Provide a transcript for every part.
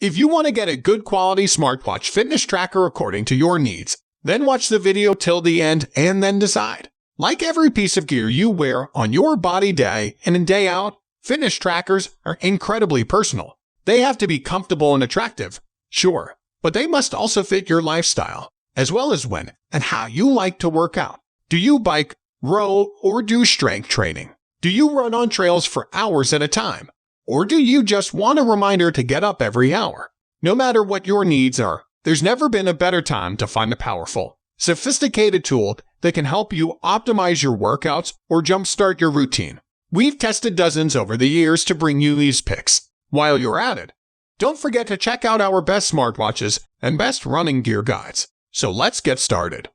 If you want to get a good quality smartwatch fitness tracker according to your needs, then watch the video till the end and then decide. Like every piece of gear you wear on your body day in and day out, fitness trackers are incredibly personal. They have to be comfortable and attractive, sure, but they must also fit your lifestyle, as well as when and how you like to work out. Do you bike, row, or do strength training? Do you run on trails for hours at a time? Or do you just want a reminder to get up every hour? No matter what your needs are, there's never been a better time to find a powerful, sophisticated tool that can help you optimize your workouts or jumpstart your routine. We've tested dozens over the years to bring you these picks. While you're at it, don't forget to check out our best smartwatches and best running gear guides. So let's get started.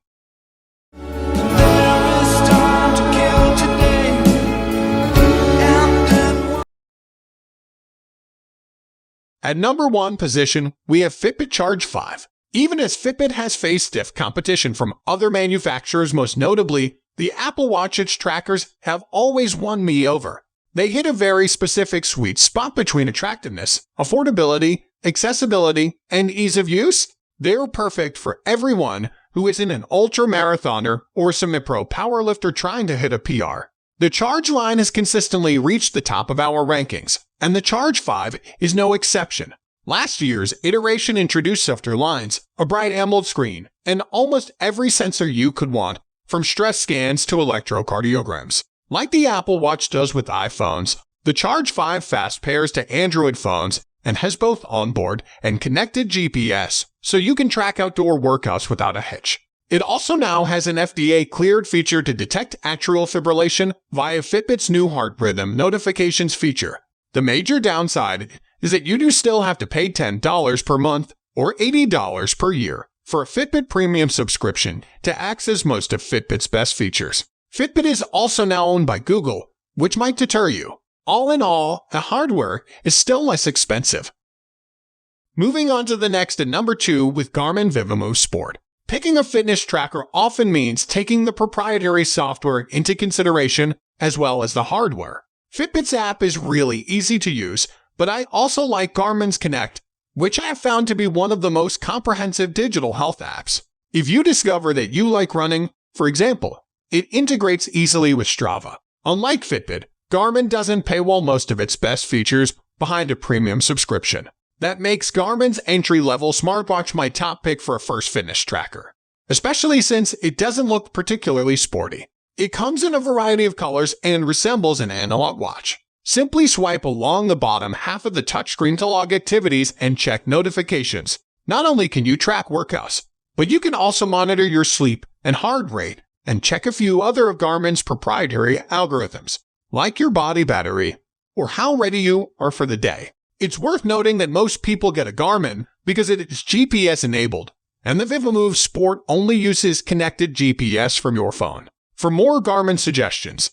At number 1 position, we have Fitbit Charge 5. Even as Fitbit has faced stiff competition from other manufacturers, most notably, the Apple Watch trackers have always won me over. They hit a very specific sweet spot between attractiveness, affordability, accessibility, and ease of use. They're perfect for everyone who isn't an ultra-marathoner or semi-pro powerlifter trying to hit a PR. The Charge line has consistently reached the top of our rankings, and the Charge 5 is no exception. Last year's iteration introduced softer lines, a bright AMOLED screen, and almost every sensor you could want, from stress scans to electrocardiograms. Like the Apple Watch does with iPhones, the Charge 5 fast pairs to Android phones and has both onboard and connected GPS, so you can track outdoor workouts without a hitch. It also now has an FDA-cleared feature to detect atrial fibrillation via Fitbit's new heart rhythm notifications feature. The major downside is that you do still have to pay $10 per month or $80 per year for a Fitbit Premium subscription to access most of Fitbit's best features. Fitbit is also now owned by Google, which might deter you. All in all, the hardware is still less expensive. Moving on to the next at number 2 with Garmin Vivomove Sport. Picking a fitness tracker often means taking the proprietary software into consideration as well as the hardware. Fitbit's app is really easy to use, but I also like Garmin's Connect, which I have found to be one of the most comprehensive digital health apps. If you discover that you like running, for example, it integrates easily with Strava. Unlike Fitbit, Garmin doesn't paywall most of its best features behind a premium subscription. That makes Garmin's entry-level smartwatch my top pick for a first fitness tracker, especially since it doesn't look particularly sporty. It comes in a variety of colors and resembles an analog watch. Simply swipe along the bottom half of the touchscreen to log activities and check notifications. Not only can you track workouts, but you can also monitor your sleep and heart rate and check a few other of Garmin's proprietary algorithms, like your body battery or how ready you are for the day. It's worth noting that most people get a Garmin because it is GPS enabled, and the Vivomove Sport only uses connected GPS from your phone. For more Garmin suggestions,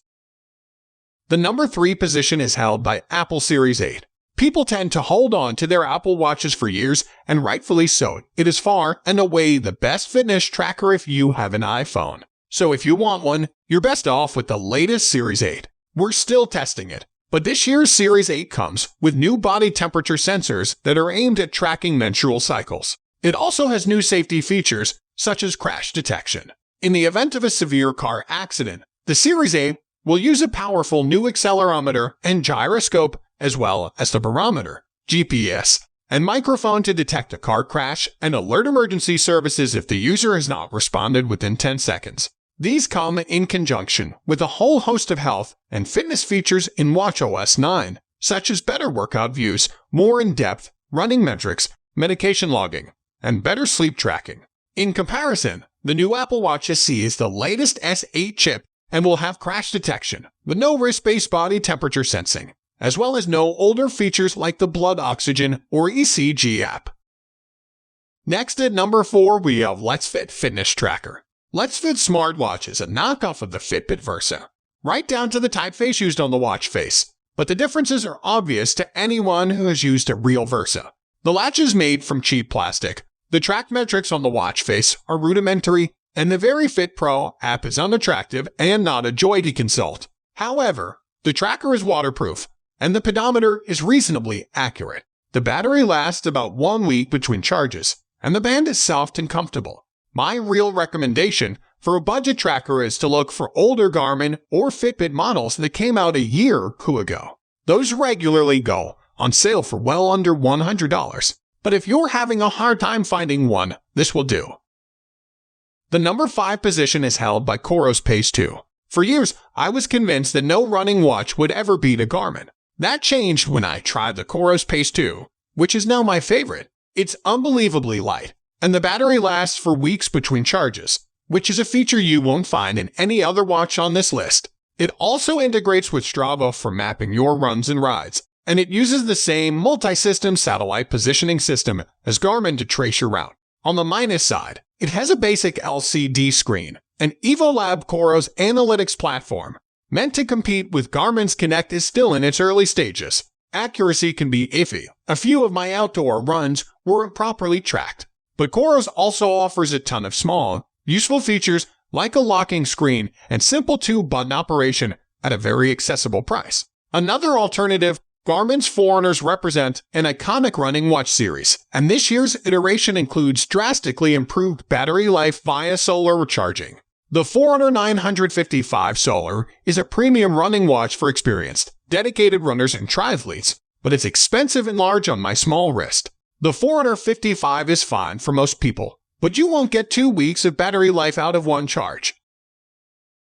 the number 3 position is held by Apple Series 8. People tend to hold on to their Apple Watches for years, and rightfully so. It is far and away the best fitness tracker if you have an iPhone. So if you want one, you're best off with the latest Series 8. We're still testing it, but this year's Series 8 comes with new body temperature sensors that are aimed at tracking menstrual cycles. It also has new safety features, such as crash detection. In the event of a severe car accident, the Series 8 will use a powerful new accelerometer and gyroscope, as well as the barometer, GPS, and microphone to detect a car crash and alert emergency services if the user has not responded within 10 seconds. These come in conjunction with a whole host of health and fitness features in watchOS 9, such as better workout views, more in-depth running metrics, medication logging, and better sleep tracking. In comparison, the new Apple Watch SE is the latest S8 chip and will have crash detection, but no wrist-based body temperature sensing, as well as no older features like the blood oxygen or ECG app. Next at number 4, we have LetsFit Fitness Tracker. LetsFit Smartwatch is a knockoff of the Fitbit Versa, right down to the typeface used on the watch face, but the differences are obvious to anyone who has used a real Versa. The latch is made from cheap plastic, the track metrics on the watch face are rudimentary, and the Very Fit Pro app is unattractive and not a joy to consult. However, the tracker is waterproof, and the pedometer is reasonably accurate. The battery lasts about 1 week between charges, and the band is soft and comfortable. My real recommendation for a budget tracker is to look for older Garmin or Fitbit models that came out a year or two ago. Those regularly go on sale for well under $100. But if you're having a hard time finding one, this will do. The number 5 position is held by Cororo Pace 2. For years, I was convinced that no running watch would ever beat a Garmin. That changed when I tried the Cororo Pace 2, which is now my favorite. It's unbelievably light, and the battery lasts for weeks between charges, which is a feature you won't find in any other watch on this list. It also integrates with Strava for mapping your runs and rides, and it uses the same multi-system satellite positioning system as Garmin to trace your route. On the minus side, it has a basic LCD screen, and Vivomove Cororo's analytics platform, meant to compete with Garmin's Connect, is still in its early stages. Accuracy can be iffy. A few of my outdoor runs were improperly tracked, but Cororo's also offers a ton of small, useful features like a locking screen and simple 2-button operation at a very accessible price. Another alternative, Garmin's Forerunners represent an iconic running watch series, and this year's iteration includes drastically improved battery life via solar recharging. The Forerunner 955 Solar is a premium running watch for experienced, dedicated runners and triathletes, but it's expensive and large on my small wrist. The Forerunner 55 is fine for most people, but you won't get 2 weeks of battery life out of one charge.